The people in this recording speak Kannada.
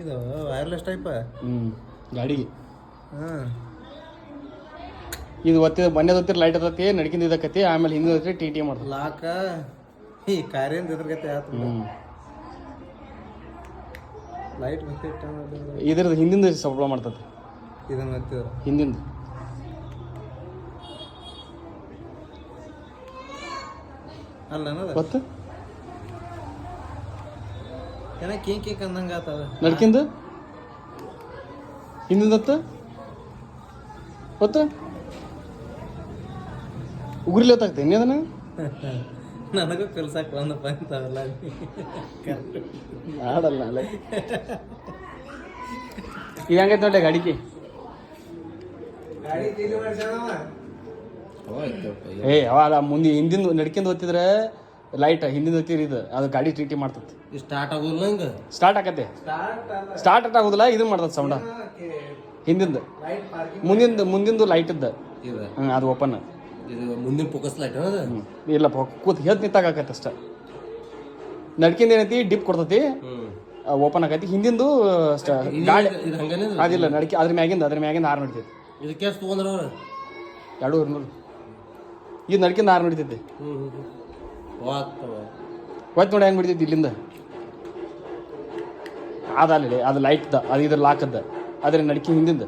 ಇದು ವೈರ್ಲೆಸ್ ಟೈಪ್. ಗಾಡಿಗೆ ಹಾಂ ಇದು ಒತ್ತಿದ ಮೊನ್ನೆ ಒತ್ತಿರ ಲೈಟ್ ಇರ್ತತಿ ನಡ್ಕಿಂದ ಇದಕ್ಕತಿ ಆಮೇಲೆ ಹಿಂದೆ ಒತ್ತಿರ ಟಿ ಮಾಡ್ತದೆ ಲಾಕ ಈ ಕಾರ್ಯಿಂದ ಇದ್ರಗತೆ ಆಯ್ತು. ಲೈಟ್ ಮತ್ತೆ ಇದ್ರದ್ದು ಹಿಂದಿಂದ ಪ್ರಾಬ್ಲಮ್ ಮಾಡ್ತದೆ. ಇದನ್ನ ಹತ್ತಿದ್ರು ಹಿಂದಿಂದ ಅಲ್ಲ ಅನ್ನೋದು ಗೊತ್ತು ಏನ ಕೇಕ್ ಕೇಕ್ ಅಂದಂಗೆ ಆತದ ನಡ್ಕಿಂದ ಹಿಂದಿಂದ ಗೊತ್ತು ಉಗುರಿಲಿ ಹೊತ್ತಾಗ್ತದೆ ಇನ್ನದನ್ನ ನನಗೂ ಕಲ್ಸಕ್ಕೆ ಬಂದಪ್ಪ ಅಂತಾವಲ್ಲ ಆಡಲ್ಲ ಅಲ್ಲ ಇದು ಹೆಂಗೈತೆ ನೋಡ್ಲೆ ಗಾಡಿಗೆ ಅವ ಅಲ್ಲ ಮುಂದೆ ಹಿಂದಿಂದ ನಡ್ಕಿಂದ ಓದ್ತಿದ್ರೆ ಲೈಟ್ ಹಿಂದಿಂದ ಓದ್ತಿರಿ ಇದು ಅದು ಗಾಡಿ ಟ್ರೀಟಿ ಮಾಡ್ತದೆ. ಸ್ಟಾರ್ಟ್ ಆಗೋದಿಲ್ಲ ಹಂಗೆ ಸ್ಟಾರ್ಟ್ ಆಕತ್ತೆ ಸ್ಟಾರ್ಟ್ ಆಗೋದಿಲ್ಲ ಇದನ್ನ ಮಾಡ್ತದೆ ಸೌಂಡ ಹಿಂದಿಂದ ಮುಂದಿಂದು ಲೈಟ್ ಇದ್ದ ಅದು ಓಪನ್ ಮುಂದಿನ ಫೋಕಸ್ ಲೈಟ್ ಇಲ್ಲ ಕೂತ್ ಹೇಳ್ತ ನಿಂತಾಗತ್ತೆ ಅಷ್ಟ. ನಡ್ಕಿಂದ ಏನೈತಿ ಡಿಪ್ ಕೊಡ್ತತಿ ಓಪನ್ ಆಗೈತಿ ಹಿಂದಿಂದು ಗಾಡಿ ಅದಿಲ್ಲ ನಡ್ಕಿ ಅದ್ರ ಮ್ಯಾಗಿಂದ 6 ನಡಿತೈತಿ. ಇದಕ್ಕೆ ಎಷ್ಟು ತೊಗೊಂಡ್ರ 200 ಇದು ನಡ್ಕಿಂದ 6 ನಡಿತೈತಿ. ಒತ್ತು ನೋಡಿ ಹೆಂಗೆ ಬಿಡ್ತೈತಿ ಇಲ್ಲಿಂದ ಅದಲ್ಲ ಅದು ಲೈಟ್ದ ಅದು ಇದ್ರ ಲಾಕದ್ದ ಅದ್ರ ನಡ್ಕಿ ಹಿಂದಿಂದ